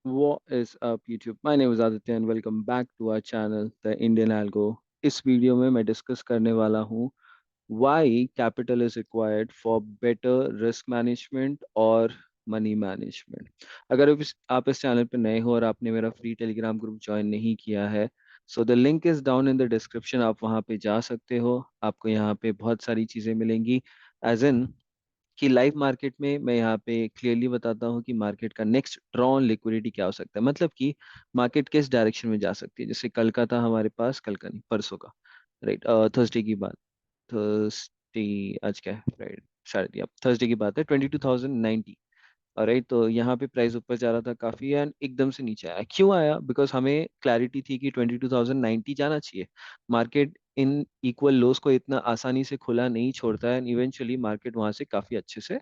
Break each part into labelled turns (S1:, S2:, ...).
S1: What is up YouTube? My name is Aditya and welcome back to our channel The Indian Algo। इस video में मैं discuss करने वाला हूँ why capital is required for better risk management और money management. अगर आप इस चैनल पे नए हो और आपने मेरा फ्री टेलीग्राम ग्रुप ज्वाइन नहीं किया है, so the link is down in the description. आप वहाँ पे जा सकते हो। आपको यहाँ पे बहुत सारी चीज़ें मिलेंगी, एज इन कि लाइव मार्केट में मैं यहाँ पे क्लियरली बताता हूँ कि मार्केट का नेक्स्ट ड्रॉ ऑन लिक्विडिटी क्या हो सकता है, मतलब कि मार्केट किस डायरेक्शन में जा सकती है। जैसे कल का था हमारे पास, कल का नहीं परसों का, राइट, थर्सडे की बात। थर्सडे, आज क्या है, फ्राइडे, शायद अब थर्सडे की बात है, 22,090। राइट, तो यहाँ पे प्राइस ऊपर जा रहा था काफी एंड एकदम से नीचे आया। क्यों आया? बिकॉज हमें क्लैरिटी थी कि 22,090 जाना चाहिए। मार्केट इन इक्वल लोस को इतना आसानी से खुला नहीं छोड़ता है एंड इवेंचुअली मार्केट वहां से काफी अच्छे से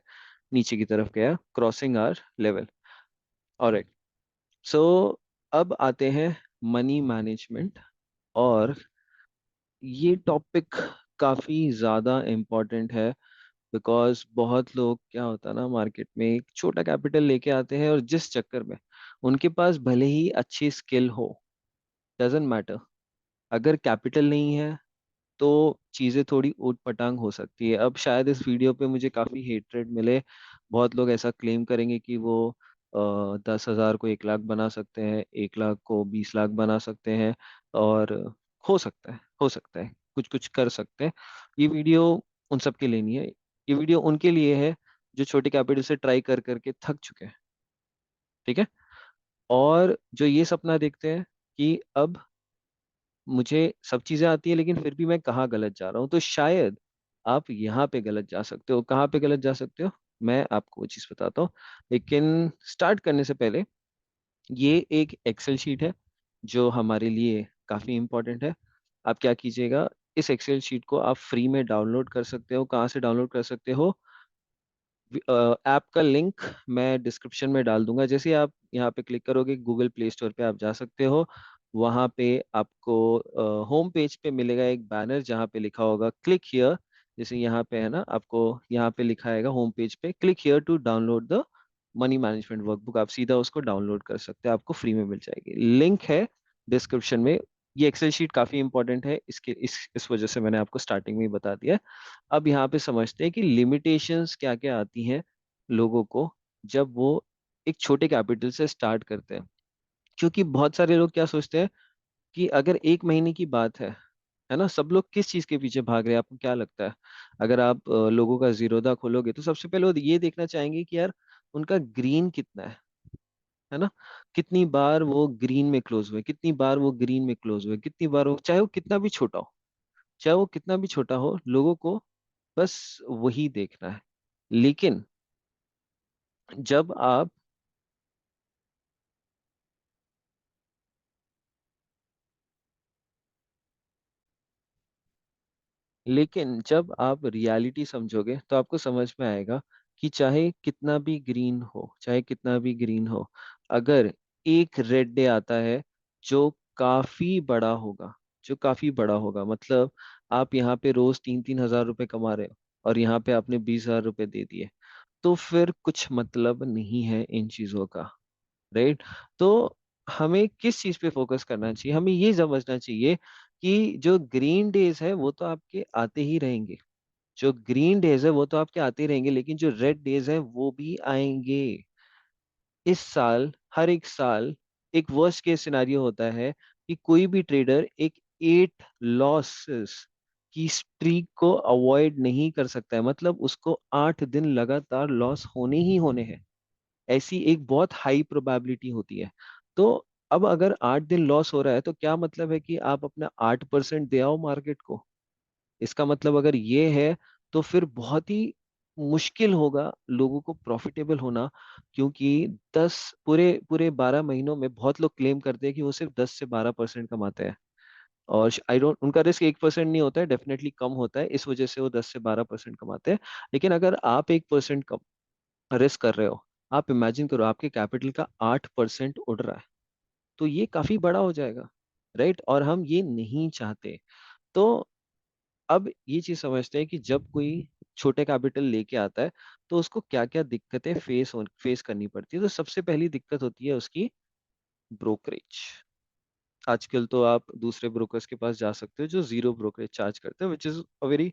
S1: नीचे की तरफ गया, क्रॉसिंग आवर लेवल। ऑलराइट, सो अब आते हैं मनी मैनेजमेंट। और ये टॉपिक काफी ज्यादा इम्पोर्टेंट है, बिकॉज बहुत लोग, क्या होता है ना, मार्केट में एक छोटा कैपिटल लेके आते हैं और जिस चक्कर में उनके पास भले ही अच्छी स्किल हो, डजेंट मैटर, अगर कैपिटल नहीं है तो चीज़ें थोड़ी ऊट पटांग हो सकती है। अब शायद इस वीडियो पे मुझे काफ़ी हेटरेट मिले। बहुत लोग ऐसा क्लेम करेंगे कि वो 10,000 को 1 लाख बना सकते हैं, 1 लाख को 20 लाख बना सकते हैं। और हो सकता है कुछ कुछ कर सकते हैं। ये वीडियो उन सब के लिए नहीं है। ये वीडियो उनके लिए है जो छोटे कैपिटल से ट्राई कर करके थक चुके हैं। ठीक है, और जो ये सपना देखते हैं कि अब मुझे सब चीजें आती है लेकिन फिर भी मैं कहाँ गलत जा रहा हूँ, तो शायद आप यहाँ पे गलत जा सकते हो। कहाँ पे गलत जा सकते हो, मैं आपको वो चीज बताता हूँ। लेकिन स्टार्ट करने से पहले, ये एक एक्सेल शीट है जो हमारे लिए काफी इंपॉर्टेंट है। आप क्या कीजिएगा, इस एक्सेल शीट को आप फ्री में डाउनलोड कर सकते हो। कहाँ से डाउनलोड कर सकते हो? ऐप का लिंक मैं डिस्क्रिप्शन में डाल दूंगा। जैसे ही आप यहाँ पे क्लिक करोगे, गूगल प्ले स्टोर पे आप जा सकते हो। वहाँ पे आपको होम पेज पे मिलेगा एक बैनर जहाँ पे लिखा होगा क्लिक हियर। जैसे यहाँ पे है ना, आपको यहाँ पे लिखा आएगा होम पेज पे, click here to download the money management workbook. आप सीधा उसको डाउनलोड कर सकते हैं, आपको फ्री में मिल जाएगी। लिंक है डिस्क्रिप्शन में। ये एक्सेल शीट काफी इंपॉर्टेंट है, इसके इस वजह से मैंने आपको स्टार्टिंग में ही बता दिया। अब यहाँ पे समझते हैं कि लिमिटेशंस क्या क्या आती हैं लोगों को जब वो एक छोटे कैपिटल से स्टार्ट करते हैं। क्योंकि बहुत सारे लोग क्या सोचते हैं कि अगर 1 महीने की बात है ना, सब लोग किस चीज के पीछे भाग रहे हैं, आपको क्या लगता है? अगर आप लोगों का जीरोधा खोलोगे तो सबसे पहले वो ये देखना चाहेंगे कि यार उनका ग्रीन कितना है ना, कितनी बार वो ग्रीन में क्लोज हुए, कितनी बार वो ग्रीन में क्लोज हुए, कितनी बार वो, चाहे वो कितना भी छोटा हो, चाहे वो कितना भी छोटा हो, लोगों को बस वही देखना है। लेकिन जब आप लेकिन जब आप रियलिटी समझोगे तो आपको समझ में आएगा कि चाहे कितना भी ग्रीन हो, चाहे कितना भी ग्रीन हो, अगर एक रेड डे आता है जो काफी बड़ा होगा, जो काफी बड़ा होगा, मतलब आप यहाँ पे रोज 3-3 हज़ार रुपए कमा रहे हो और यहाँ पे आपने 20,000 रुपए दे दिए, तो फिर कुछ मतलब नहीं है इन चीजों का। राइट, तो हमें किस चीज पे फोकस करना चाहिए? हमें ये समझना चाहिए कि जो ग्रीन डेज है वो तो आपके आते ही रहेंगे, जो ग्रीन डेज है वो तो आपके आते ही रहेंगे, लेकिन जो रेड डेज है वो भी आएंगे। इस साल, हर एक साल एक वर्स्ट केस सिनारियो होता है कि कोई भी ट्रेडर एक 8 लॉसेस की स्ट्रीक को अवॉइड नहीं कर सकता है, मतलब उसको 8 दिन लगातार लॉस होने ही होने हैं। ऐसी एक बहुत हाई प्रोबेबिलिटी होती है। तो अब अगर 8 दिन लॉस हो रहा है तो क्या मतलब है कि आप अपना 8% दे आओ मार्केट को। इसका मतलब अगर ये है तो फिर बहुत ही मुश्किल होगा लोगों को प्रॉफिटेबल होना। क्योंकि 10 पूरे पूरे 12 महीनों में बहुत लोग क्लेम करते हैं कि वो सिर्फ 10 से 12% कमाते हैं। और आई डोंट, उनका रिस्क 1% नहीं होता है, डेफिनेटली कम होता है, इस वजह से वो 10 से 12% कमाते हैं। लेकिन अगर आप 1% कम रिस्क कर रहे हो, आप इमेजिन करो आपके कैपिटल का 8% उड़ रहा है, तो ये काफी बड़ा हो जाएगा। राइट, और हम ये नहीं चाहते। तो अब ये चीज समझते हैं कि जब कोई छोटे कैपिटल लेके आता है तो उसको क्या क्या दिक्कतें फेस करनी पड़ती है। तो सबसे पहली दिक्कत होती है उसकी ब्रोकरेज। आजकल तो आप दूसरे ब्रोकर्स के पास जा सकते हो जो जीरो ब्रोकरेज चार्ज करते हैं, which is a very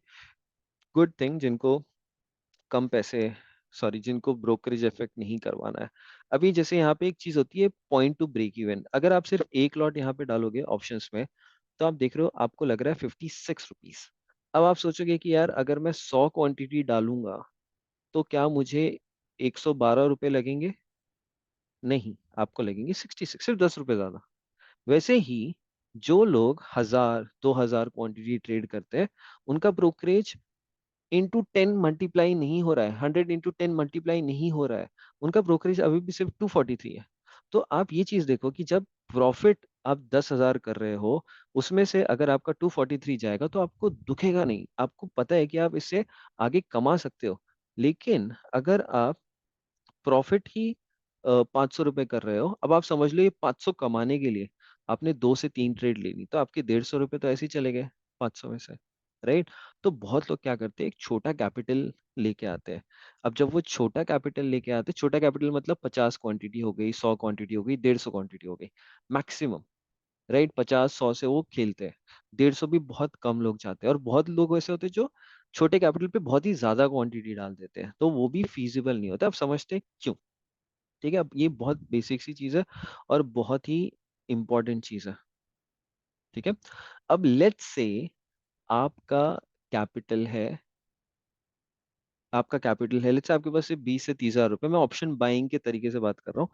S1: good thing, जिनको कम पैसे, सॉरी, जिनको ब्रोकरेज इफेक्ट नहीं करवाना है। अभी जैसे यहाँ पे एक चीज होती है, पॉइंट टू ब्रेक इवन। अगर आप सिर्फ एक लॉट यहाँ पे डालोगे ऑप्शंस में, तो आप देख रहे हो आपको लग रहा है 56 रुपीज। अब आप सोचोगे कि यार अगर मैं 100 क्वांटिटी डालूंगा तो क्या मुझे 112 रुपये लगेंगे? नहीं, आपको लगेंगे 66, सिर्फ 10 रुपये ज्यादा। वैसे ही जो लोग 1000 2000 क्वांटिटी ट्रेड करते हैं, उनका ब्रोकरेज इंटू 10 मल्टीप्लाई नहीं हो रहा है, 100 इंटू 10 मल्टीप्लाई नहीं हो रहा है। उनका ब्रोकरेज अभी भी सिर्फ 243 है। तो आप ये चीज देखो कि जब प्रॉफिट आप 10,000 कर रहे हो, उसमें से अगर आपका 243 जाएगा तो आपको दुखेगा नहीं, आपको पता है कि आप इससे आगे कमा सकते हो। लेकिन अगर आप प्रॉफिट ही 500 रुपये कर रहे हो, अब आप समझ लो ये 500 कमाने के लिए आपने 2 से 3 ट्रेड ले ली, तो आपके 150 रुपये तो ऐसे ही चले गए 500 में से, राइट? तो बहुत लोग क्या करते हैं, एक छोटा कैपिटल लेके आते हैं। अब जब वो छोटा कैपिटल लेके आते हैं, छोटा कैपिटल मतलब 50 क्वांटिटी हो गई, 100 क्वांटिटी हो गई, 150 क्वांटिटी हो गई मैक्सिमम, राइट? 50 100 से वो खेलते हैं। 150 भी बहुत कम लोग चाहते हैं, और बहुत लोग ऐसे होते हैं जो छोटे कैपिटल पे बहुत ही ज्यादा क्वांटिटी डाल देते हैं, तो वो भी फीजिबल नहीं होता। आप समझते हैं क्यों? ठीक है, अब ये बहुत बेसिक सी चीज है और बहुत ही इंपॉर्टेंट चीज है। ठीक है, अब लेट्स से आपका कैपिटल है, लेट्स से आपके पास से 20 से 30 हजार रुपए, मैं ऑप्शन बाइंग के तरीके से बात कर रहा हूँ।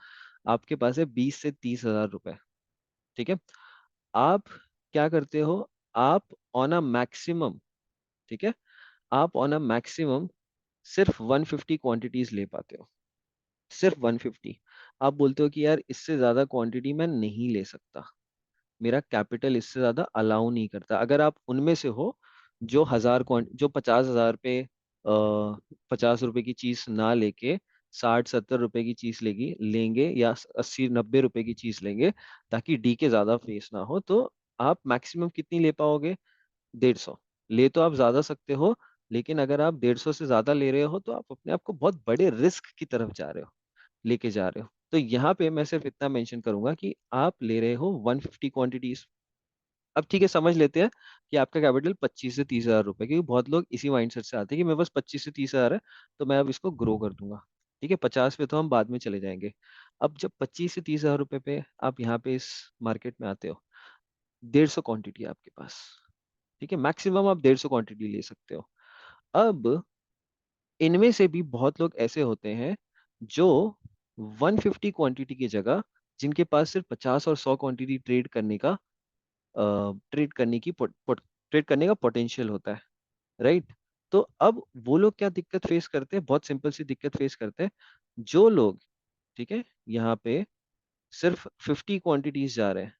S1: आपके पास है 20 से 30 हजार रुपए। ठीक है, आप क्या करते हो? आप ऑन अ मैक्सिमम, ठीक है, आप ऑन अ मैक्सिमम सिर्फ 150 क्वांटिटीज ले पाते हो, सिर्फ 150। आप बोलते हो कि यार इससे ज्यादा क्वांटिटी मैं नहीं ले सकता, मेरा कैपिटल इससे ज्यादा अलाउ नहीं करता। अगर आप उनमें से हो जो जो 50,000 पे 50 रुपए की चीज ना लेके 60 70 रुपए की चीज लेंगे, या 80 90 रुपए की चीज लेंगे, ताकि डी के ज्यादा फेस ना हो, तो आप मैक्सिमम कितनी ले पाओगे? 150। ले तो आप ज्यादा सकते हो, लेकिन अगर आप 150 से ज्यादा ले रहे हो तो आप अपने आप को बहुत बड़े रिस्क की तरफ जा रहे हो, लेके जा रहे हो। तो यहाँ पे मैं सिर्फ इतना मेंशन करूंगा कि आप ले रहे हो 150 क्वांटिटीज। अब ठीक है, समझ लेते हैं कि आपका कैपिटल 25 से 30 हजार रुपए, क्योंकि बहुत लोग इसी माइंडसेट से आते हैं कि मेरे पास 25 से 30 हजार है, तो मैं अब इसको ग्रो कर दूंगा। ठीक है, 50 पे तो हम बाद में चले जाएंगे। अब जब 25 से 30 हजार रुपए पे आप यहाँ पे इस मार्केट में आते हो, 150 क्वांटिटी है आपके पास। ठीक है, मैक्सिमम आप 150 क्वांटिटी ले सकते हो। अब इनमें से भी बहुत लोग ऐसे होते हैं जो 150 क्वांटिटी की जगह, जिनके पास सिर्फ 50 और 100 क्वांटिटी ट्रेड करने की ट्रेड करने का पोटेंशियल होता है, राइट? तो अब वो लोग क्या दिक्कत फेस करते हैं? बहुत सिंपल सी दिक्कत फेस करते हैं। जो लोग, ठीक है, यहाँ पे सिर्फ 50 क्वांटिटीज जा रहे हैं,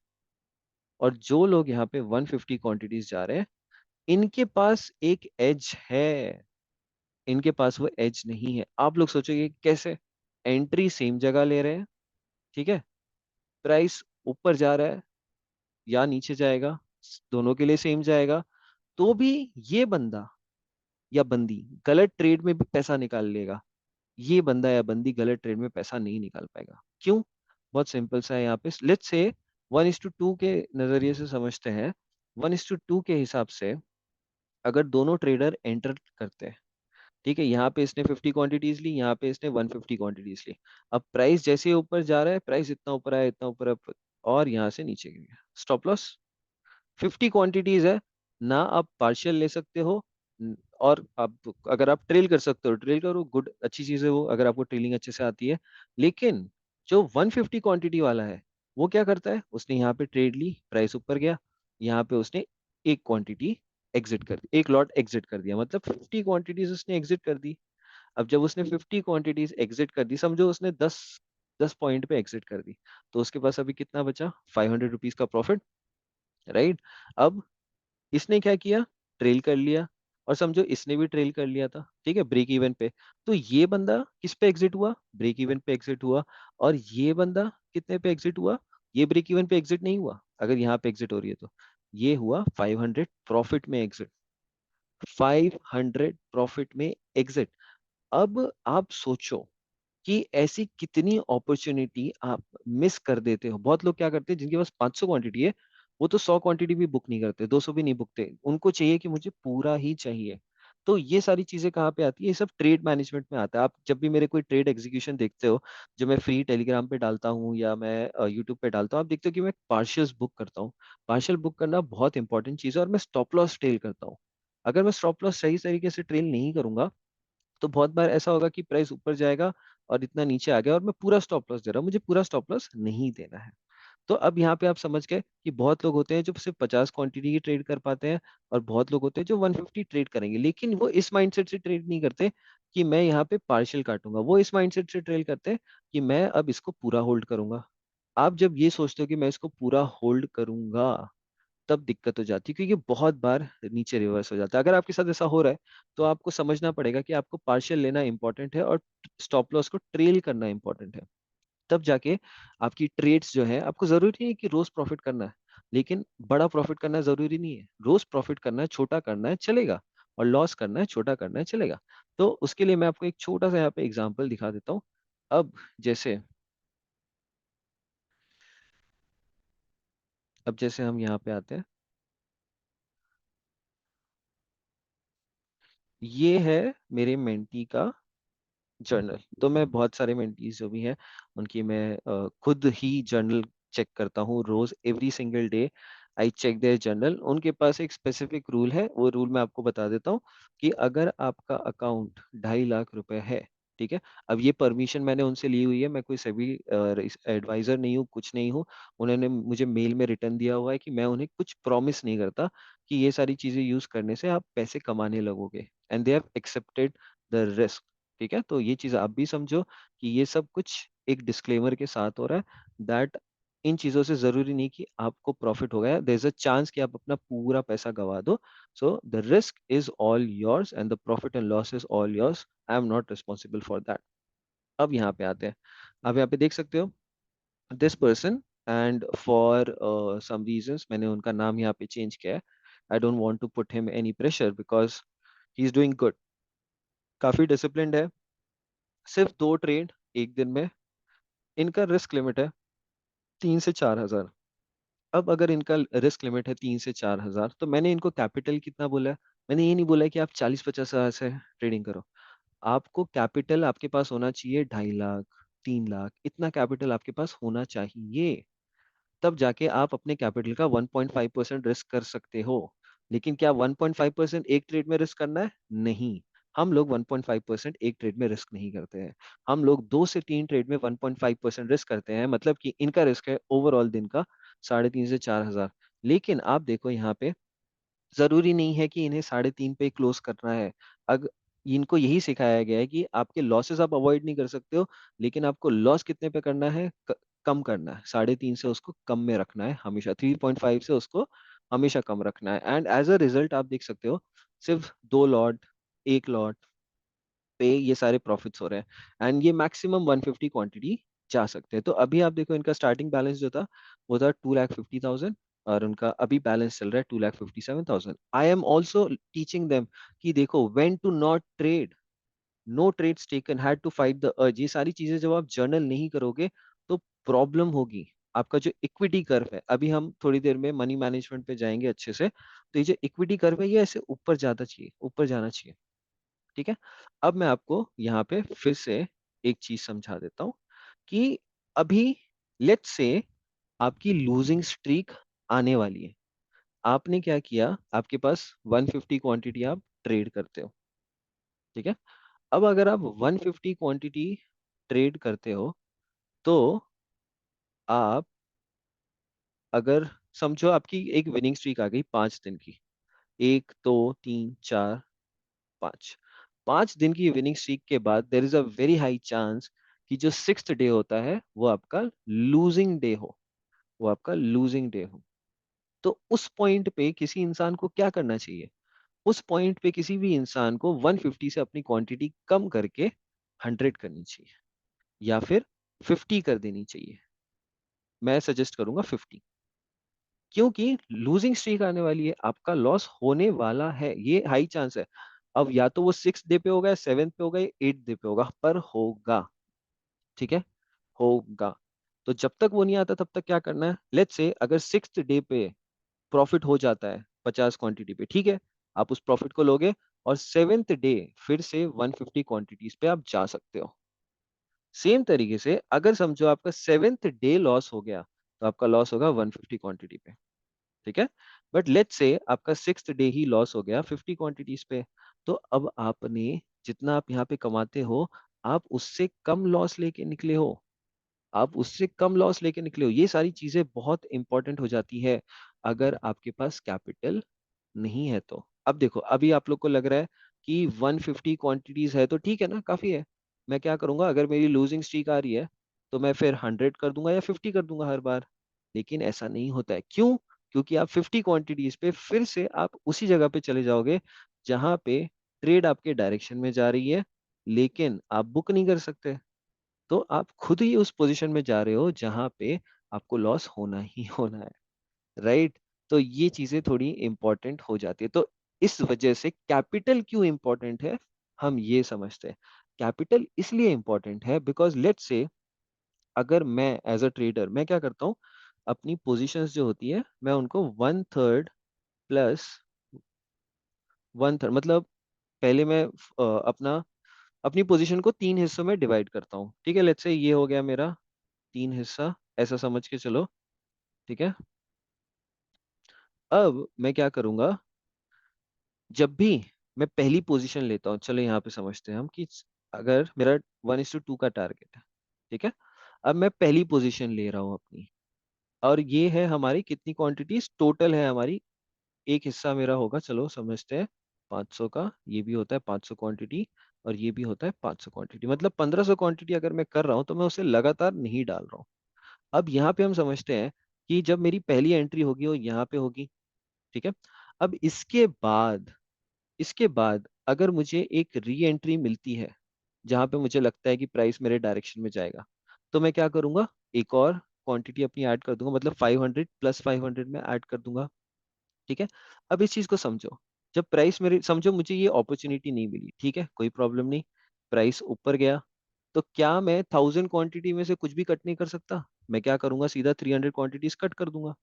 S1: और जो लोग यहाँ पे 150 क्वांटिटीज जा रहे हैं, इनके पास एक एज है। इनके पास वो एज नहीं है। आप लोग सोचोगे कैसे? एंट्री सेम जगह ले रहे हैं, ठीक है, प्राइस ऊपर जा रहा है या नीचे जाएगा, दोनों के लिए सेम जाएगा, तो भी ये बंदा या बंदी गलत ट्रेड में भी पैसा निकाल लेगा। ये बंदा या बंदी गलत ट्रेड में पैसा नहीं निकाल पाएगा। क्यों? बहुत सिंपल सा है। यहाँ पे लेट्स से 1:2 के नजरिए से समझते हैं। 1:2 के हिसाब से अगर दोनों ट्रेडर एंटर करते हैं, ठीक है, यहाँ पे इसने 50 क्वांटिटीज ली, यहाँ पे इसने 150 क्वांटिटीज ली। अब प्राइस जैसे ही ऊपर जा रहा है, प्राइस इतना ऊपर आया, इतना ऊपर आया, और यहाँ से नीचे गिर गया, स्टॉप लॉस। 50 क्वांटिटीज है ना, आप पार्शियल ले सकते हो, और आप अगर आप ट्रेल कर सकते हो ट्रेल करो, गुड, अच्छी चीज है वो, अगर आपको ट्रेलिंग अच्छे से आती है। लेकिन जो 150 क्वांटिटी वाला है, वो क्या करता है? उसने यहाँ पे ट्रेड ली, प्राइस ऊपर गया, यहाँ पे उसने एक क्वांटिटी एग्जिट कर दी, एक लॉट एग्जिट कर दिया, मतलब 50 क्वांटिटीज उसने एग्जिट कर दी। अब जब उसने 50 क्वांटिटीज एग्जिट कर दी, समझो उसने 10 पॉइंट पे एग्जिट कर दी, तो उसके पास अभी कितना बचा? 500 रुपीज का प्रॉफिट, राइट? अब इसने क्या किया? ट्रेल कर लिया, और समझो इसने भी ट्रेल कर लिया था, ठीक है, ब्रेक इवन पे। तो ये बंदा किस पे एग्जिट हुआ? ब्रेक इवन पे एग्जिट हुआ। और ये बंदा कितने पे एग्जिट हुआ? ये ब्रेक इवन पे एग्जिट नहीं हुआ, अगर यहाँ पे एग्जिट हो रही है तो। ये हुआ 500 प्रॉफिट में एग्जिट, 500 प्रॉफिट में एग्जिट। अब आप सोचो कि ऐसी कितनी अपॉर्चुनिटी आप मिस कर देते हो। बहुत लोग क्या करते हैं, जिनके पास 500 क्वांटिटी है, वो तो 100 क्वांटिटी भी बुक नहीं करते, 200 भी नहीं बुकते, उनको चाहिए कि मुझे पूरा ही चाहिए। तो ये सारी चीजें कहाँ पे आती है, ये सब ट्रेड मैनेजमेंट में आता है। आप जब भी मेरे कोई ट्रेड एग्जीक्यूशन देखते हो, जो मैं फ्री टेलीग्राम पे डालता हूँ या मैं यूट्यूब पे डालता हूँ, आप देखते हो कि मैं पार्शियल्स बुक करता हूँ। पार्शियल बुक करना बहुत इंपॉर्टेंट चीज़ है, और मैं स्टॉप लॉस ट्रेल करता हूँ। अगर मैं स्टॉप लॉस सही तरीके से ट्रेल नहीं करूंगा, तो बहुत बार ऐसा होगा कि प्राइस ऊपर जाएगा और इतना नीचे आ गया, और मैं पूरा स्टॉप लॉस दे रहा हूँ, मुझे पूरा स्टॉप लॉस नहीं देना है। तो अब यहाँ पे आप समझ गए कि बहुत लोग होते हैं जो सिर्फ 50 क्वांटिटी की ट्रेड कर पाते हैं, और बहुत लोग होते हैं जो 150 ट्रेड करेंगे, लेकिन वो इस माइंडसेट से ट्रेड नहीं करते कि मैं यहाँ पे पार्शियल काटूंगा। वो इस माइंडसेट से ट्रेड करते हैं कि मैं अब इसको पूरा होल्ड करूंगा। आप जब ये सोचते हो कि मैं इसको पूरा होल्ड करूंगा, तब दिक्कत हो जाती है, क्योंकि बहुत बार नीचे रिवर्स हो जाता है। अगर आपके साथ ऐसा हो रहा है, तो आपको समझना पड़ेगा कि आपको पार्शियल लेना इंपॉर्टेंट है और स्टॉप लॉस को ट्रेल करना इंपॉर्टेंट है। तब जाके आपकी ट्रेड्स जो है, आपको जरूरी नहीं है कि रोज प्रॉफिट करना है, लेकिन बड़ा प्रॉफिट करना जरूरी नहीं है। रोज प्रॉफिट करना है, छोटा करना है, चलेगा। और लॉस करना है, छोटा करना है, चलेगा। तो उसके लिए मैं आपको एक छोटा सा यहाँ पे एग्जांपल दिखा देता हूँ। अब जैसे अब जैसे हम यहाँ पे आते हैं, ये है मेरे मेंटी का जर्नल। तो मैं बहुत सारे मेंटीज जो भी हैं, उनकी मैं खुद ही जर्नल चेक करता हूँ रोज, every single day I check their journal. उनके पास एक स्पेसिफिक रूल है, वो रूल मैं आपको बता देता हूँ कि अगर आपका अकाउंट 2.5 लाख रुपए है, ठीक है। अब ये परमिशन मैंने उनसे ली हुई है, मैं कोई सभी एडवाइजर नहीं हूँ, कुछ नहीं हूँ। उन्होंने मुझे मेल में रिटर्न दिया हुआ है कि मैं उन्हें कुछ प्रॉमिस नहीं करता कि ये सारी चीजें यूज करने से आप पैसे कमाने लगोगे, and they have accepted the risk. ठीक है, तो ये चीज आप भी समझो कि ये सब कुछ एक डिस्क्लेमर के साथ हो रहा है, दैट इन चीजों से जरूरी नहीं कि आपको प्रॉफिट हो गया, देयर इज अ चांस कि आप अपना पूरा पैसा गवा दो। So the risk is all yours and the profit and loss is all yours, I am not responsible for that. अब यहाँ पे आते हैं। आप यहाँ पे देख सकते हो this person, and for some reasons मैंने उनका नाम यहाँ पे चेंज किया है। I don't want to put him any pressure because he is doing good, काफी डिसिप्लिन्ड है, सिर्फ 2 ट्रेड एक दिन में। इनका रिस्क लिमिट है 3 से 4 हजार। अब अगर इनका रिस्क लिमिट है 3 से 4 हजार, तो मैंने इनको कैपिटल कितना बोला है? मैंने ये नहीं बोला है कि आप 40-50 हजार से ट्रेडिंग करो। आपको कैपिटल आपके पास होना चाहिए 2.5 लाख, 3 लाख, इतना कैपिटल आपके पास होना चाहिए। तब जाके आप अपने कैपिटल का 1.5% रिस्क कर सकते हो। लेकिन क्या 1.5% एक ट्रेड में रिस्क करना है? नहीं। हम लोग 1.5% एक ट्रेड में रिस्क नहीं करते हैं। हम लोग 2 से 3 ट्रेड में 1.5% रिस्क करते हैं, मतलब कि इनका रिस्क है ओवरऑल दिन का 3.5 से 4 हजार। लेकिन आप देखो यहाँ पे, जरूरी नहीं है कि इन्हें 3.5 पे क्लोज करना है। अगर इनको यही सिखाया गया है कि आपके लॉसेस आप अवॉइड नहीं कर सकते हो, लेकिन आपको लॉस कितने पे करना है, कम करना है। 3.5 से उसको कम में रखना है हमेशा, 3.5 से उसको हमेशा कम रखना है। एंड एज अ रिजल्ट आप देख सकते हो, सिर्फ 2 लॉट, एक लॉट पे ये सारे प्रॉफिट्स हो रहे हैं, एंड ये मैक्सिमम 150 क्वांटिटी जा सकते हैं। तो अभी आप देखो, इनका स्टार्टिंग बैलेंस जो था वो था 2,50,000, और उनका अभी बैलेंस चल रहा है 2,57,000। I am also teaching them कि देखो, when to not trade, no trades taken, had to fight the urge. ये सारी चीजें जब आप जर्नल नहीं करोगे, तो प्रॉब्लम होगी। आपका जो इक्विटी कर्व है, अभी हम थोड़ी देर में मनी मैनेजमेंट पे जाएंगे अच्छे से, तो ये जो इक्विटी कर्व है, ये ऐसे ऊपर जाना चाहिए, ऊपर जाना चाहिए। ठीक है। अब मैं आपको यहाँ पे फिर से एक चीज समझा देता हूँ कि अभी लेट्स से आपकी लूजिंग स्ट्रीक आने वाली है। आपने क्या किया, आपके पास 150 क्वांटिटी आप ट्रेड करते हो, ठीक है। अब अगर आप 150 क्वांटिटी ट्रेड करते हो, तो आप, अगर समझो आपकी एक विनिंग स्ट्रीक आ गई 5 दिन की, 1, 2, 3, 4, 5, 5 दिन की विनिंग स्ट्रीक के बाद there is a very high chance कि जो 6th डे होता है वो आपका लूजिंग डे हो, वो आपका लूजिंग डे हो। तो उस पॉइंट पे किसी इंसान को क्या करना चाहिए? उस पॉइंट पे किसी भी इंसान को 150 से अपनी क्वांटिटी कम करके 100 करनी चाहिए, या फिर 50 कर देनी चाहिए। मैं सजेस्ट करूंगा 50, क्योंकि लूजिंग स्ट्रीक आने वाली है, आपका लॉस होने वाला है, ये हाई चांस है। अब या तो वो 6th डे पे होगा, या 7th पे होगा, या 8th डे पे होगा, पर होगा। ठीक है, होगा। तो जब तक वो नहीं आता तब तक क्या करना है, लेट्स से अगर 6th डे पे प्रॉफिट हो जाता है 50 क्वांटिटी पे, ठीक है, आप उस प्रॉफिट को लोगे और 7th डे फिर से 150 क्वांटिटीज पे आप जा सकते हो। सेम तरीके से अगर समझो आपका 7th डे लॉस हो गया तो आपका लॉस होगा 150 क्वांटिटी पे, ठीक है। बट लेट्स से आपका 6th डे ही लॉस हो गया 50 क्वांटिटीज पे, तो अब आपने जितना आप यहाँ पे कमाते हो, आप उससे कम लॉस लेके निकले हो, आप उससे कम लॉस लेके निकले हो। ये सारी चीजें बहुत इंपॉर्टेंट हो जाती है अगर आपके पास कैपिटल नहीं है तो। अब देखो, अभी आप लोग को लग रहा है कि 150 क्वांटिटीज है तो ठीक है ना, काफी है। मैं क्या करूंगा, अगर मेरी लूजिंग स्ट्रीक आ रही है तो मैं फिर 100 कर दूंगा या 50 कर दूंगा हर बार। लेकिन ऐसा नहीं होता है, क्यों? क्योंकि आप 50 क्वांटिटीज पे फिर से आप उसी जगह पे चले जाओगे जहां पे ट्रेड आपके डायरेक्शन में जा रही है, लेकिन आप बुक नहीं कर सकते। तो आप खुद ही उस पोजीशन में जा रहे हो जहां पे आपको लॉस होना ही होना है, राइट? तो ये चीजें थोड़ी इंपॉर्टेंट हो जाती है। तो इस वजह से कैपिटल क्यों इंपॉर्टेंट है, हम ये समझते हैं। कैपिटल इसलिए इंपॉर्टेंट है बिकॉज लेट्स से अगर मैं एज अ ट्रेडर मैं क्या करता हूँ, अपनी पोजीशंस जो होती है मैं उनको 1/3 प्लस 1/3 मतलब पहले मैं अपना अपनी पोजीशन को 3 हिस्सों में डिवाइड करता हूँ, ठीक है। लेट्स से ये हो गया मेरा 3 हिस्सा, ऐसा समझ के चलो, ठीक है। अब मैं क्या करूंगा, जब भी मैं पहली पोजीशन लेता हूँ, चलो यहाँ पे समझते हैं हम कि अगर मेरा 1:2 का टारगेट है, ठीक है। अब मैं पहली पोजीशन ले रहा हूँ अपनी, और ये है हमारी कितनी क्वांटिटीज टोटल है हमारी। एक हिस्सा मेरा होगा, चलो समझते हैं, 500 का, ये भी होता है 500 क्वांटिटी, और ये भी होता है 500 क्वांटिटी, मतलब 1500 क्वांटिटी अगर मैं कर रहा हूँ तो मैं उसे लगातार नहीं डाल रहा हूँ। अब यहाँ पे हम समझते हैं कि जब मेरी पहली एंट्री होगी वो यहाँ पे होगी, ठीक है। अब इसके बाद अगर मुझे एक री एंट्री मिलती है जहां पे मुझे लगता है कि प्राइस मेरे डायरेक्शन में जाएगा, तो मैं क्या करूंगा, एक और क्वांटिटी अपनी ऐड कर दूंगा, मतलब 500 प्लस 500 में ऐड कर दूंगा, ठीक है। अब इस चीज को समझो, जब प्राइस मेरे, समझो मुझे ये अपॉर्चुनिटी नहीं मिली, ठीक है, कोई प्रॉब्लम नहीं, प्राइस ऊपर गया, तो क्या मैं 1000 क्वांटिटी में से कुछ भी कट नहीं कर सकता? मैं क्या करूंगा, सीधा 300 क्वांटिटीज कट कर दूंगा।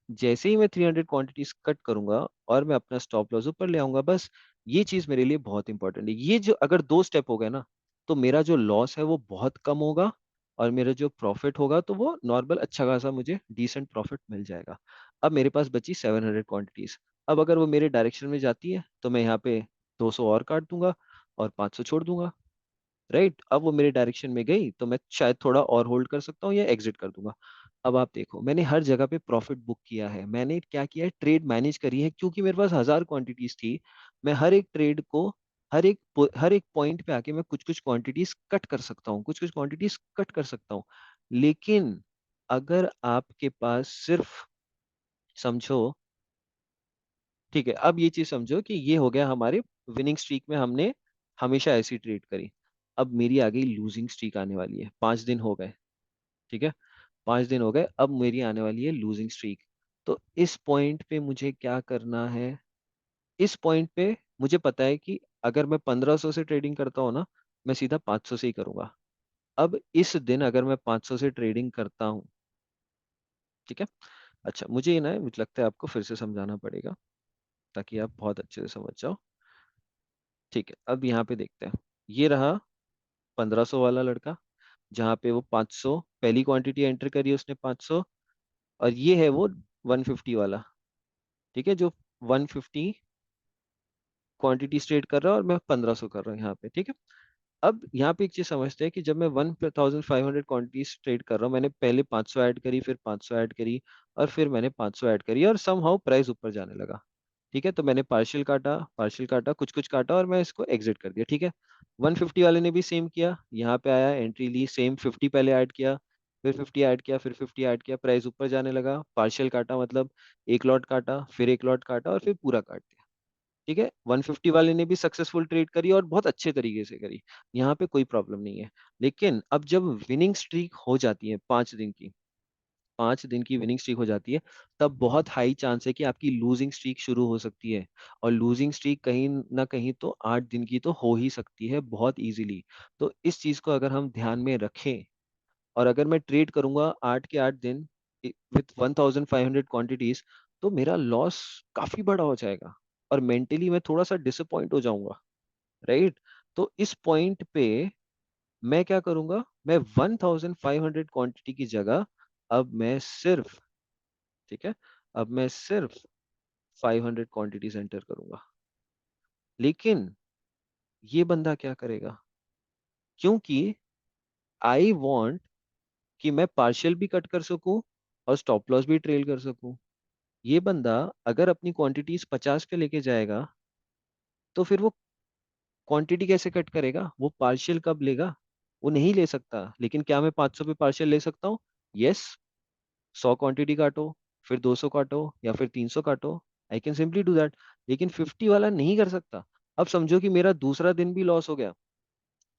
S1: जैसे ही मैं 300 क्वांटिटीज कट करूंगा और मैं अपना स्टॉप लॉस ऊपर ले आऊंगा, बस। ये चीज मेरे लिए बहुत इंपॉर्टेंट है। ये जो अगर 2 स्टेप हो गए ना, तो मेरा जो लॉस है वो बहुत कम होगा, और मेरा जो प्रॉफिट होगा तो वो नॉर्मल अच्छा खासा मुझे डिसेंट प्रॉफिट मिल जाएगा। अब मेरे पास बची 700 क्वांटिटीज। अब अगर वो मेरे डायरेक्शन में जाती है तो मैं यहाँ पे 200 और काट दूंगा और 500 छोड़ दूंगा, राइट। अब वो मेरे डायरेक्शन में गई तो मैं शायद थोड़ा और होल्ड कर सकता हूँ या एग्जिट कर दूंगा। अब आप देखो, मैंने हर जगह पे प्रॉफिट बुक किया है, मैंने क्या किया है, ट्रेड मैनेज करी है, क्योंकि मेरे पास 1000 क्वांटिटीज थी। मैं हर एक ट्रेड को, हर एक पॉइंट पे आके मैं कुछ कुछ क्वांटिटीज कट कर सकता हूँ, कुछ कुछ क्वांटिटीज कट कर सकता हूँ। लेकिन अगर आपके पास सिर्फ, समझो, ठीक है, अब ये चीज समझो कि ये हो गया हमारे विनिंग स्ट्रीक में हमने हमेशा ऐसी ट्रेड करी। अब मेरी आ गई लूजिंग स्ट्रीक आने वाली है, 5 दिन हो गए, ठीक है, 5 दिन हो गए, अब मेरी आने वाली है लूजिंग स्ट्रीक। तो इस पॉइंट पे मुझे क्या करना है, इस पॉइंट पे मुझे पता है कि अगर मैं 1500 से ट्रेडिंग करता हूँ ना, मैं सीधा 500 से ही करूंगा। अब इस दिन अगर मैं 500 से ट्रेडिंग करता हूँ, ठीक है। अच्छा, मुझे ये ना है, मुझे लगता है आपको फिर से समझाना पड़ेगा ताकि आप बहुत अच्छे से समझ जाओ, ठीक है। अब यहाँ पे देखते हैं, ये रहा 1500 वाला लड़का, जहाँ पे वो 500 पहली क्वांटिटी एंटर करी उसने 500, और ये है वो 150 वाला, ठीक है, जो 150 क्वांटिटी ट्रेड कर रहा है और मैं 1500 कर रहा हूँ यहाँ पे, ठीक है। अब यहाँ पे एक चीज समझते हैं कि जब मैं 1500 क्वांटिटीज ट्रेड कर रहा हूँ, मैंने पहले 500 ऐड करी, फिर 500 ऐड करी, और फिर मैंने 500 ऐड करी, और समहाउ प्राइस ऊपर जाने लगा, ठीक है। तो मैंने पार्शियल काटा, कुछ कुछ काटा, और मैं इसको एग्जिट कर दिया, ठीक है। 150 वाले ने भी सेम किया, यहाँ पे आया, एंट्री ली, सेम 50 पहले ऐड किया, फिर 50 ऐड किया, फिर 50 ऐड किया, प्राइस ऊपर जाने लगा, पार्शियल काटा, मतलब एक लॉट काटा, फिर एक लॉट काटा, और फिर पूरा काट दिया, ठीक है। 150 वाले ने भी सक्सेसफुल ट्रेड करी और बहुत अच्छे तरीके से करी, यहाँ पे कोई प्रॉब्लम नहीं है। लेकिन अब जब विनिंग स्ट्रीक हो जाती है 5 दिन की, 5 दिन की विनिंग स्ट्रीक हो जाती है, तब बहुत हाई चांस है कि आपकी लूजिंग स्ट्रीक शुरू हो सकती है। और लूजिंग स्ट्रीक कहीं ना कहीं तो 8 दिन की तो हो ही सकती है बहुत इजीली। तो इस चीज को अगर हम ध्यान में रखें, और अगर मैं ट्रेड करूंगा 8 के 8 दिन विथ 1500 क्वांटिटीज, तो मेरा लॉस काफी बड़ा हो जाएगा और मेंटली मैं थोड़ा सा डिसअपॉइंट हो जाऊंगा, राइट? तो इस पॉइंट पे मैं क्या करूंगा, मैं 1500 क्वांटिटी की जगह अब मैं सिर्फ, ठीक है, अब मैं सिर्फ 500 क्वांटिटीज एंटर करूंगा। लेकिन ये बंदा क्या करेगा, क्योंकि आई वांट कि मैं पार्शियल भी कट कर सकूं और स्टॉप लॉस भी ट्रेल कर सकूं। ये बंदा अगर अपनी क्वांटिटीज 50 पे लेके जाएगा, तो फिर वो क्वांटिटी कैसे कट करेगा, वो पार्शियल कब लेगा? वो नहीं ले सकता। लेकिन क्या मैं 500 पे पार्शियल ले सकता हूँ? यस। 100 क्वांटिटी काटो, फिर 200 काटो, या फिर 300 काटो, I can simply do that. लेकिन 50 वाला नहीं कर सकता। अब समझो कि मेरा दूसरा दिन भी लॉस हो गया,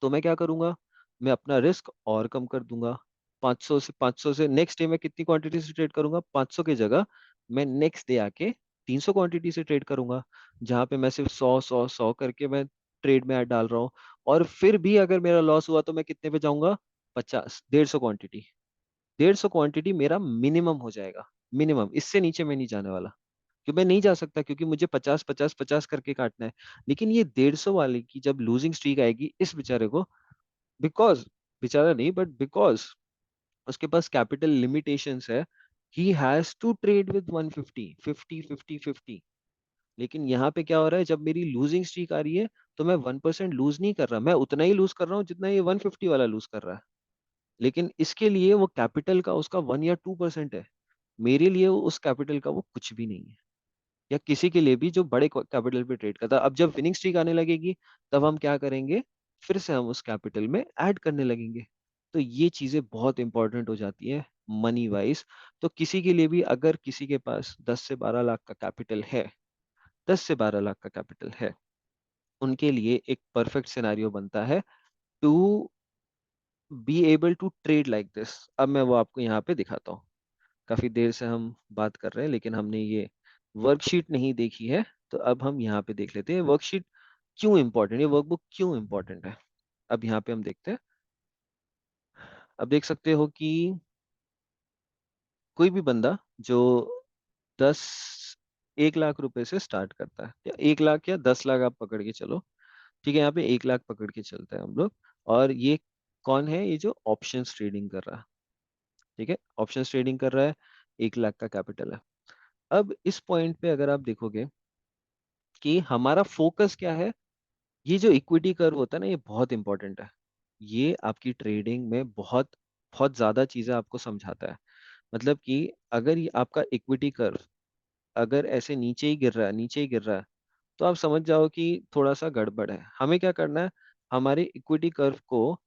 S1: तो मैं क्या करूंगा, मैं अपना रिस्क और कम कर दूंगा। 500 से नेक्स्ट डे मैं कितनी क्वांटिटी से ट्रेड करूंगा, 500 की जगह मैं नेक्स्ट डे आके 300 क्वांटिटी से ट्रेड करूंगा, जहां पे मैं सिर्फ 100 100 100 करके मैं ट्रेड में ऐड डाल रहा हूँ। और फिर भी अगर मेरा लॉस हुआ तो मैं कितने पे जाऊंगा, 50, 150 क्वांटिटी। 150 क्वांटिटी मेरा मिनिमम हो जाएगा, मिनिमम। इससे नीचे मैं नहीं जाने वाला, क्योंकि मैं नहीं जा सकता, क्योंकि मुझे 50 50 50 करके काटना है। लेकिन ये 150 वाले की जब लूजिंग स्ट्रीक आएगी इस बेचारे को, बिकॉज, बेचारा नहीं बट बिकॉज उसके पास कैपिटल लिमिटेशंस है, he has to trade with 150, 50 50 50। लेकिन यहाँ पे क्या हो रहा है, जब मेरी लूजिंग स्ट्रीक आ रही है, तो मैं 1% लूज नहीं कर रहा, मैं उतना ही लूज कर रहा हूँ जितना ये 150 वाला लूज कर रहा है। लेकिन इसके लिए वो कैपिटल का उसका 1 या 2% है। मेरे लिए उस कैपिटल का वो कुछ भी नहीं है, या किसी के लिए भी जो बड़े कैपिटल पे ट्रेड करता है। अब जब विनिंग स्ट्रीक आने लगेगी, तब हम क्या करेंगे, फिर से हम उस कैपिटल में ऐड करने लगेंगे। तो ये चीजें बहुत इंपॉर्टेंट हो जाती है मनी वाइज। तो किसी के लिए भी अगर किसी के पास 10 से 12 लाख का कैपिटल है, 10 से 12 लाख का कैपिटल है, उनके लिए एक परफेक्ट सिनारियो बनता है to be able to trade like this. अब मैं वो आपको यहाँ पे दिखाता हूँ। काफी देर से हम बात कर रहे हैं, लेकिन हमने ये वर्कशीट नहीं देखी है। तो अब हम यहाँ पे देख लेते हैं वर्कशीट क्यों इंपॉर्टेंट, ये वर्कबुक क्यों इंपॉर्टेंट है। अब यहाँ पे हम देखते हैं। अब देख सकते हो कि कोई भी बंदा जो 10 1 लाख रुपए से स्टार्ट करता है, या 1 लाख या 10 लाख आप पकड़ के चलो, ठीक है, यहाँ पे 1 लाख पकड़ के चलते हैं हम लोग। और ये कौन है, ये जो ऑप्शंस ट्रेडिंग कर रहा है, ठीक है, ऑप्शंस ट्रेडिंग कर रहा है, 1 लाख का कैपिटल है। अब इस पॉइंट पे अगर आप देखोगे कि हमारा फोकस क्या है, ये जो इक्विटी कर्व होता है ना, ये बहुत इंपॉर्टेंट है। ये आपकी ट्रेडिंग में बहुत बहुत ज्यादा चीजें आपको समझाता है। मतलब कि अगर ये आपका इक्विटी कर्व अगर ऐसे नीचे ही गिर रहा है, नीचे ही गिर रहा है, तो आप समझ जाओ कि थोड़ा सा गड़बड़ है। हमें क्या करना है, हमारे इक्विटी कर्व को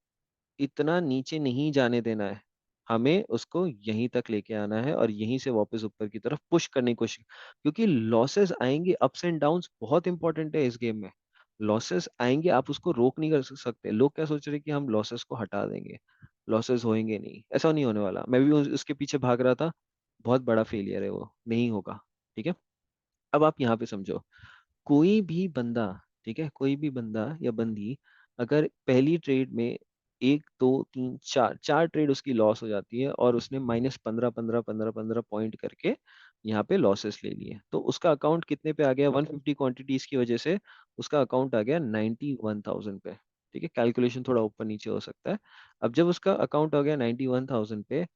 S1: इतना नीचे नहीं जाने देना है। हमें उसको यहीं तक लेके आना है और यहीं से वापस ऊपर की तरफ पुश करने की कोशिश, क्योंकि लॉसेस आएंगे, अप्स एंड डाउन्स बहुत इंपॉर्टेंट है इस गेम में। लॉसेस आएंगे, आप उसको रोक नहीं कर सकते। लोग क्या सोच रहे हैं कि हम लॉसेस को हटा देंगे, लॉसेस होएंगे नहीं, ऐसा नहीं होने वाला। मैं भी उसके पीछे भाग रहा था, बहुत बड़ा फेलियर है वो, नहीं होगा। ठीक है, अब आप यहाँ पे समझो, कोई भी बंदा, ठीक है, कोई भी बंदा या बंदी अगर पहली ट्रेड में 1 2 3 4 ट्रेड उसकी लॉस हो जाती है, और उसने -15 15 15 15 पॉइंट करके यहाँ पे लॉसेस ले लिए, तो उसका अकाउंट कितने पे आ गया, 150 क्वांटिटीज की वजह से उसका अकाउंट आ गया 91,000 पे। ठीक है, कैलकुलेशन थोड़ा ऊपर नीचे हो सकता है। अब जब उसका अकाउंट आ गया 91,000 पे,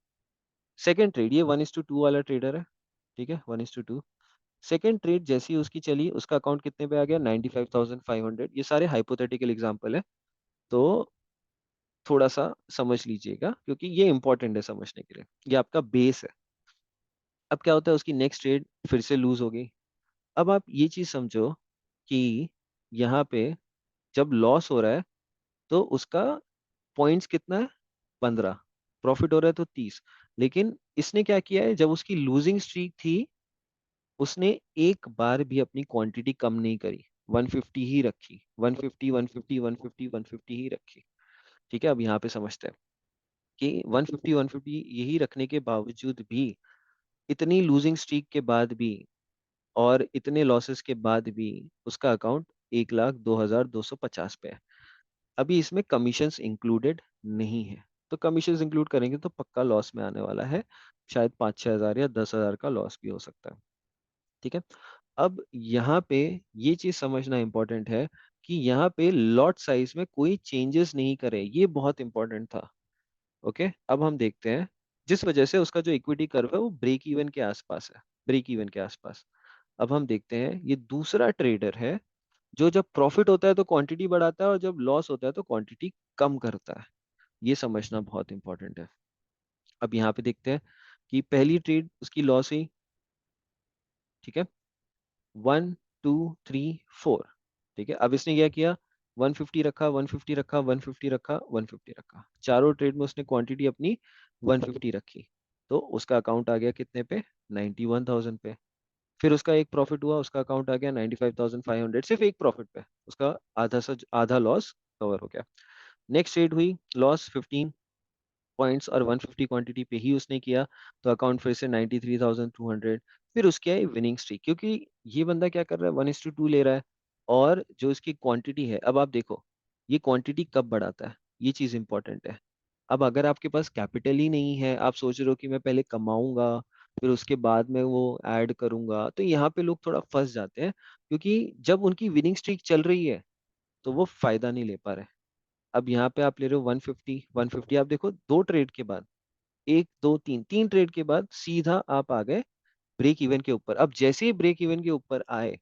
S1: सेकेंड ट्रेड, ये 1:2 वाला ट्रेडर है, ठीक है, 1:2। सेकेंड ट्रेड जैसी ही उसकी चली, उसका अकाउंट कितने पे आ गया, 95,500। ये सारे हाइपोथेटिकल एग्जांपल है, तो थोड़ा सा समझ लीजिएगा, क्योंकि ये इंपॉर्टेंट है समझने के लिए, ये आपका बेस है। अब क्या होता है, उसकी नेक्स्ट ट्रेड फिर से लूज हो गई। अब आप ये चीज समझो कि यहाँ पे जब लॉस हो रहा है, तो उसका पॉइंट्स कितना है, 15, प्रॉफिट हो रहा है तो 30। लेकिन इसने क्या किया है, जब उसकी लूजिंग स्ट्रीक थी, उसने एक बार भी अपनी क्वांटिटी कम नहीं करी, 150 ही रखी, 150 150 150 150 ही रखी। ठीक है, अब यहाँ पे समझते हैं। कि 150 यही रखने के बावजूद भी, इतनी लूजिंग स्ट्रीक के बाद भी और इतने लॉसेस के बाद भी उसका अकाउंट 1,02,250 पे है। अभी इसमें कमीशंस इंक्लूडेड नहीं है, तो कमीशंस इंक्लूड करेंगे तो पक्का लॉस में आने वाला है। शायद 5-6 हज़ार या 10 हज़ार का लॉस भी हो सकता है। ठीक है। अब यहाँ पे ये चीज समझना इंपॉर्टेंट है कि यहाँ पे लॉट साइज में कोई चेंजेस नहीं करे, ये बहुत इंपॉर्टेंट था। ओके, अब हम देखते हैं जिस वजह से उसका जो इक्विटी कर्व है वो ब्रेक इवन के आसपास है, ब्रेक इवन के आसपास। अब हम देखते हैं ये दूसरा ट्रेडर है जो जब प्रॉफिट होता है तो क्वांटिटी बढ़ाता है और जब लॉस होता है तो क्वांटिटी कम करता है। ये समझना बहुत इंपॉर्टेंट है। अब यहाँ पे देखते हैं कि पहली ट्रेड उसकी लॉस हुई। ठीक है, 1 2 3 4। ठीक है, अब इसने क्या किया, 150 रखा, 150 रखा, 150 रखा, 150 रखा, चारों ट्रेड में उसने क्वांटिटी अपनी 150 रखी। तो उसका अकाउंट आ गया कितने पे, 91,000 पे। फिर उसका एक प्रॉफिट हुआ, उसका अकाउंट आ गया 95,500, सिर्फ एक प्रॉफिट पे उसका आधा लॉस कवर हो गया। नेक्स्ट ट्रेड हुई, लॉस 15 पॉइंट्स और 150 क्वांटिटी पे ही उसने किया, तो अकाउंट फिर से 93,200। फिर उसके आई विनिंग स्ट्रीक, क्योंकि ये बंदा क्या कर रहा है, 1:2 ले रहा है। और जो इसकी क्वांटिटी है, अब आप देखो ये क्वांटिटी कब बढ़ाता है, ये चीज इंपॉर्टेंट है। अब अगर आपके पास कैपिटल ही नहीं है, आप सोच रहे हो कि मैं पहले कमाऊंगा फिर उसके बाद में वो ऐड करूंगा, तो यहाँ पे लोग थोड़ा फंस जाते हैं, क्योंकि जब उनकी विनिंग स्ट्रीक चल रही है तो वो फायदा नहीं ले पा रहे। अब यहाँ पे आप ले रहे हो 150, 150, आप देखो दो ट्रेड के बाद, एक दो तीन, तीन ट्रेड के बाद सीधा आप आ गए ब्रेक इवन के ऊपर। अब जैसे ही ब्रेक इवन के ऊपर आए,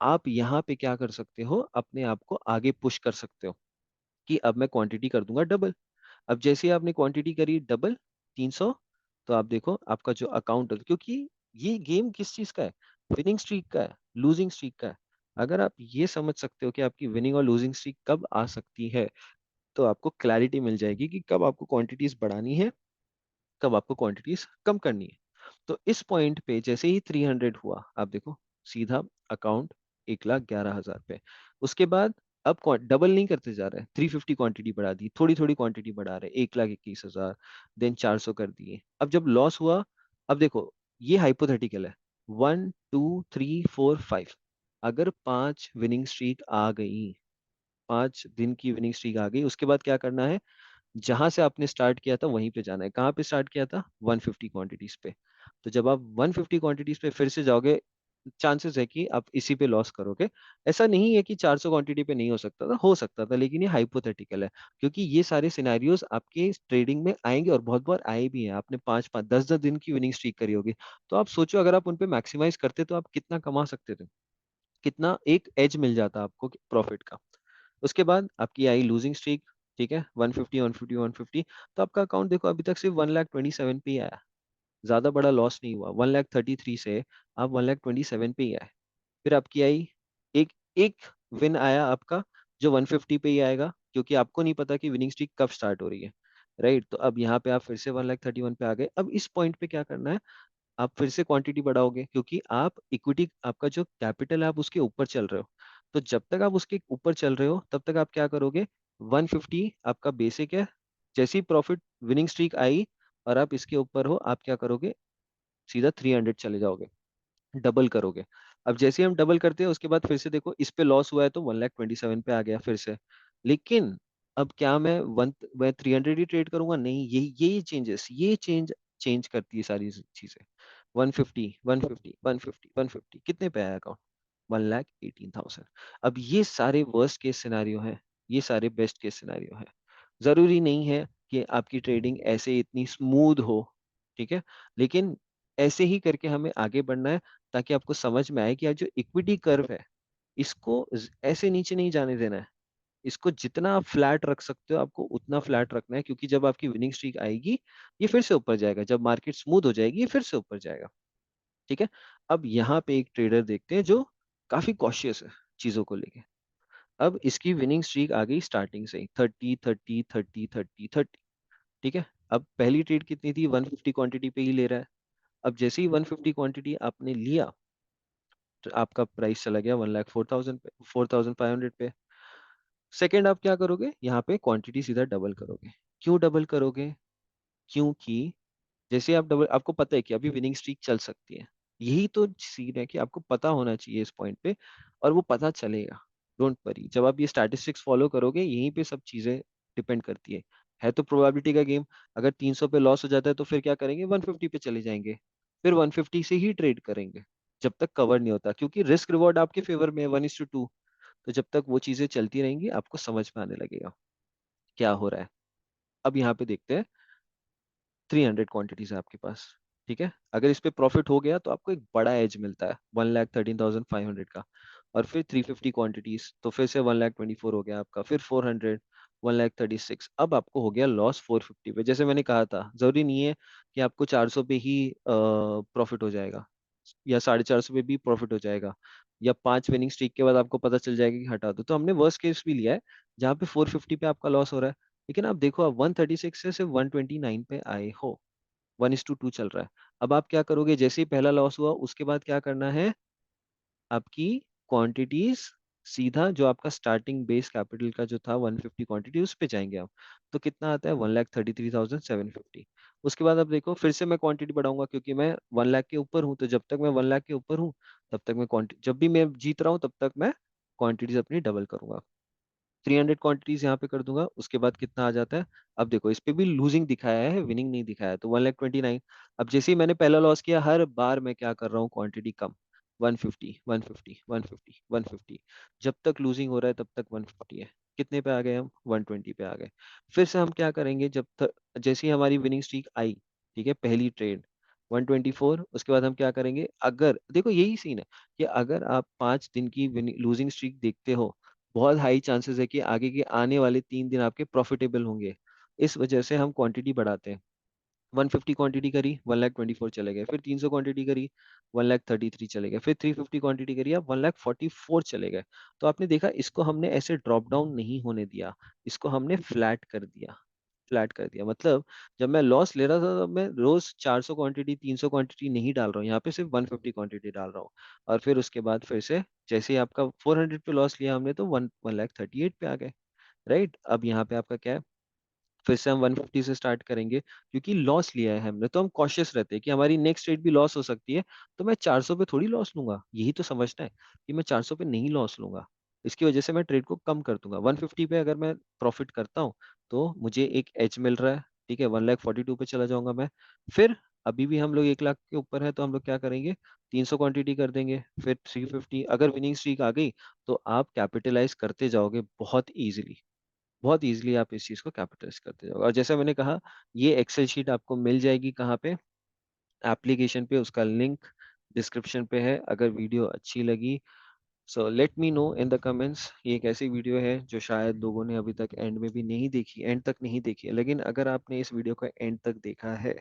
S1: आप यहाँ पे क्या कर सकते हो, अपने आप को आगे पुश कर सकते हो कि अब मैं क्वांटिटी कर दूंगा डबल। अब जैसे ही आपने क्वांटिटी करी डबल, 300, तो आप देखो आपका जो अकाउंट, क्योंकि ये गेम किस चीज का है, विनिंग स्ट्रीक का है, लूजिंग स्ट्रीक का है। अगर आप ये समझ सकते हो कि आपकी विनिंग और लूजिंग स्ट्रीक कब आ सकती है, तो आपको क्लैरिटी मिल जाएगी कि कब आपको क्वांटिटीज बढ़ानी है, कब आपको क्वांटिटीज कम करनी है। तो इस पॉइंट पे जैसे ही 300 हुआ, आप देखो सीधा अकाउंट 1,11,000 पे। उसके बाद अब डबल नहीं करते जा रहे, 350 क्वांटिटी बढ़ा दी, थोड़ी थोड़ी क्वांटिटी बढ़ा रहे, 1,21,000, देन 400 कर दिए। अब जब लॉस हुआ, अब देखो ये हाइपोथेटिकल है, 1 2 3 4 5, अगर 5 विनिंग स्ट्रीक आ गई, 5 दिन की विनिंग स्ट्रीक आ गई, उसके बाद क्या करना है, जहां से आपने स्टार्ट किया था वहीं पे जाना है। कहाँ पे स्टार्ट किया था, 150 क्वांटिटीज पे। तो जब आप 150 क्वांटिटीज पे फिर से जाओगे, चांसेस है कि आप इसी पे लॉस करोगे। ऐसा नहीं है कि 400 क्वांटिटी पे नहीं हो सकता था, लेकिन ये हाइपोथेटिकल है, क्योंकि ये सारे सिनेरियोज आपके ट्रेडिंग में आएंगे और बहुत बार आए भी हैं। आपने 5-5 10-10 दिन की विनिंग स्ट्रीक करी होगी, तो आप सोचो अगर आप उन पे मैक्सिमाइज करते तो आप कितना कमा सकते थे, कितना एक एज मिल जाता आपको प्रॉफिट का। उसके बाद आपकी आई लूजिंग स्ट्रीक। ठीक है, 150 150 150, तो आपका अकाउंट देखो अभी तक सिर्फ 1,27,000 पे ही आया, ज्यादा बड़ा लॉस नहीं हुआ। 1,33,000 से आप 1,27,000 पे ही आए। फिर आपकी आई एक एक विन आया आपका, जो 150 पे ही आएगा, क्योंकि आपको नहीं पता कि विनिंग स्ट्रीक कब स्टार्ट हो रही है। राइट, तो अब यहाँ पे आप फिर से 1,31,000 पे आ गए। अब इस पॉइंट पे क्या करना है, आप फिर से क्वांटिटी बढ़ाओगे, क्योंकि आप इक्विटी, आपका जो कैपिटल है आप उसके ऊपर चल रहे हो। तो जब तक आप उसके ऊपर चल रहे हो तब तक आप क्या करोगे, 150 आपका बेसिक है। जैसी प्रॉफिट विनिंग स्ट्रीक आई और आप इसके ऊपर हो, आप क्या करोगे, सीधा 300 चले जाओगे, डबल करोगे। अब जैसे ही हम डबल करते हैं उसके बाद फिर से देखो इस पे लॉस हुआ है तो 1,27,000 पे आ गया फिर से। लेकिन अब क्या मैं 300 ही ट्रेड करूंगा, नहीं, ये चेंजेस, ये चेंज करती है सारी चीजें। 150 150 150 150 कितने पे आया अकाउंट, 1,18,000। अब ये सारे वर्स्ट केस सिनारियो हैं, ये सारे बेस्ट केस सिनारियो हैं। जरूरी नहीं है कि आपकी ट्रेडिंग ऐसे इतनी स्मूथ हो। ठीक है, लेकिन ऐसे ही करके हमें आगे बढ़ना है, ताकि आपको समझ में आए कि आज जो इक्विटी कर्व है, इसको ऐसे नीचे नहीं जाने देना है। इसको जितना आप फ्लैट रख सकते हो आपको उतना फ्लैट रखना है, क्योंकि जब आपकी विनिंग स्ट्रीक आएगी ये फिर से ऊपर जाएगा, जब मार्केट स्मूथ हो जाएगी ये फिर से ऊपर जाएगा। ठीक है। अब यहाँ पे एक ट्रेडर देखते हैं जो काफी कॉशियस है चीजों को लेके। अब इसकी विनिंग स्ट्रीक आ गई स्टार्टिंग से ही 30 30 30 30 30। ठीक है, अब पहली ट्रेड कितनी थी, 150 क्वांटिटी पे ही ले रहा है। अब जैसे ही 150 क्वांटिटी आपने लिया, तो आपका प्राइस चला गया 1,04,000 पे, 4,500 पे। सेकंड आप क्या करोगे, यहाँ पे क्वांटिटी सीधा डबल करोगे। क्यों डबल करोगे, क्योंकि जैसे आप डबल, आपको पता है कि अभी विनिंग स्ट्रीक चल सकती है। यही तो सीन है कि आपको पता होना चाहिए इस पॉइंट पे, और वो पता चलेगा। डोंट वरी, जब आप ये स्टैटिस्टिक्स फॉलो करोगे, यहीं पे सब चीजें डिपेंड करती है तो प्रोबेबिलिटी का गेम। अगर 300 पे लॉस हो जाता है तो फिर क्या करेंगे, 150 पे चले जाएंगे, फिर 150 से ही ट्रेड करेंगे जब तक कवर नहीं होता, क्योंकि रिस्क रिवॉर्ड आपके फेवर में है 1:2। तो जब तक वो चीजें चलती रहेंगी, आपको समझ में आने लगेगा क्या हो रहा है। अब यहाँ पे देखते हैं, 300 क्वांटिटीज है आपके पास, ठीक है। अगर इस पे प्रॉफिट हो गया तो आपको एक बड़ा एज मिलता है 1,13,500 का। और फिर 350 क्वांटिटीज, तो फिर से 1,24,000 हो गया आपका, फिर 400, 1,36,000। अब आपको हो गया लॉस 450 पे। जैसे मैंने कहा था, जरूरी नहीं है कि आपको 400 पे ही प्रॉफिट हो जाएगा, या 450 पे भी प्रॉफिट हो जाएगा, या 5 विनिंग स्ट्रीक के बाद आपको पता चल जाएगा कि हटा दो। तो हमने वर्स्ट केस भी लिया है, जहाँ पे 450 पे आपका लॉस हो रहा है। लेकिन आप देखो, आप 136 से सिर्फ 129 पे आए हो, 1:2 चल रहा है। अब आप क्या करोगे, जैसे ही पहला लॉस हुआ उसके बाद क्या करना है, आपकी क्वांटिटीज सीधा जो आपका स्टार्टिंग बेस कैपिटल का जो था 150 क्वांटिटी, उस पे जाएंगे आप। तो कितना आता है, 1,33,750। उसके बाद आप देखो, फिर से मैं क्वांटिटी बढ़ाऊंगा, क्योंकि मैं 1 लाख के ऊपर हूँ। तो जब तक मैं 1 लाख के ऊपर हूँ, तब तक मैं क्वांटिटी, जब भी मैं जीत रहा हूँ तब तक मैं क्वांटिटीज अपनी डबल करूंगा। 300 क्वांटिटीज यहाँ पे कर दूंगा। उसके बाद कितना आ जाता है, अब देखो इस पे भी लूजिंग दिखाया है, विनिंग नहीं दिखाया है, तो 1,29,000। अब जैसे ही मैंने पहला लॉस किया, हर बार मैं क्या कर रहा हूँ, क्वांटिटी कम, 150, 150, 150, 150। जब तक लूजिंग हो रहा है तब तक 150 है। कितने पे आ गए हम, 120 पे आ गए। फिर से हम क्या करेंगे, जब तक, जैसे ही हमारी विनिंग स्ट्रीक आई, ठीक है, पहली ट्रेड 124, उसके बाद हम क्या करेंगे, अगर देखो यही सीन है कि अगर आप 5 दिन की लूजिंग स्ट्रीक देखते हो, बहुत हाई चांसेस है कि आगे के आने वाले 3 दिन आपके प्रॉफिटेबल होंगे। इस वजह से हम क्वांटिटी बढ़ाते हैं। 150 क्वांटिटी करी, 1,24,000 चले गए। फिर 300 क्वांटिटी करी, 1,33,000 चले गए। फिर 350 क्वांटिटी करी, आप 1,44,000 चले गए। तो आपने देखा, इसको हमने ऐसे ड्रॉप डाउन नहीं होने दिया, इसको हमने फ्लैट कर दिया। फ्लैट कर दिया मतलब, जब मैं लॉस ले रहा था तब मैं रोज 400 क्वांटिटी, 300 क्वांटिटी नहीं डाल रहा हूँ, यहाँ पे सिर्फ 150 क्वांटिटी डाल रहा हूँ। और फिर उसके बाद फिर से, जैसे ही आपका 400 पे लॉस लिया हमने, तो 1,38,000 पे आ गए। राइट, अब यहाँ पे आपका क्या है, फिर से हम 150 से स्टार्ट करेंगे, क्योंकि लॉस लिया है हमने, तो हम कॉशियस रहते हैं कि हमारी नेक्स्ट ट्रेड भी लॉस हो सकती है। तो मैं 400 पे थोड़ी लॉस लूंगा, यही तो समझना है कि मैं 400 पे नहीं लॉस लूंगा। इसकी वजह से मैं ट्रेड को कम कर दूंगा। 150 पे अगर मैं प्रॉफिट करता हूँ, तो मुझे एक एच मिल रहा है, ठीक है। 1,42,000 पे चला जाऊंगा मैं। फिर अभी भी हम लोग 1 लाख के ऊपर है, तो हम लोग क्या करेंगे, 300 क्वांटिटी कर देंगे, फिर 350। अगर विनिंग स्ट्रीक आ गई, तो आप कैपिटलाइज करते जाओगे बहुत इजीली। बहुत इजीली आप इस चीज को कैपिटलाइज करते जाओगे। और जैसा मैंने कहा, ये एक्सेल शीट आपको मिल जाएगी कहाँ पे, एप्लीकेशन पे। उसका लिंक डिस्क्रिप्शन पे है। अगर वीडियो अच्छी लगी, so let me know in the comments. ये एक ऐसी वीडियो है जो शायद लोगों ने अभी तक एंड में भी नहीं देखी, एंड तक नहीं देखी है, लेकिन अगर आपने इस वीडियो का एंड तक देखा है,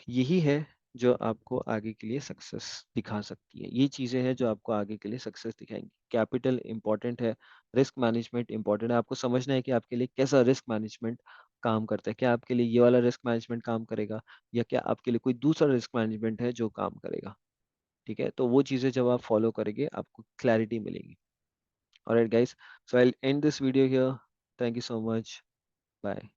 S1: यही है जो आपको आगे के लिए सक्सेस दिखा सकती है। ये चीज़ें हैं जो आपको आगे के लिए सक्सेस दिखाएंगी। कैपिटल इंपॉर्टेंट है, रिस्क मैनेजमेंट इंपॉर्टेंट है। आपको समझना है कि आपके लिए कैसा रिस्क मैनेजमेंट काम करता है। क्या आपके लिए ये वाला रिस्क मैनेजमेंट काम करेगा, या क्या आपके लिए कोई दूसरा रिस्क मैनेजमेंट है जो काम करेगा। ठीक है, तो वो चीज़ें जब आप फॉलो करेंगे, आपको क्लैरिटी मिलेगी। Alright guys, so I end this video here. Thank you so much. Bye.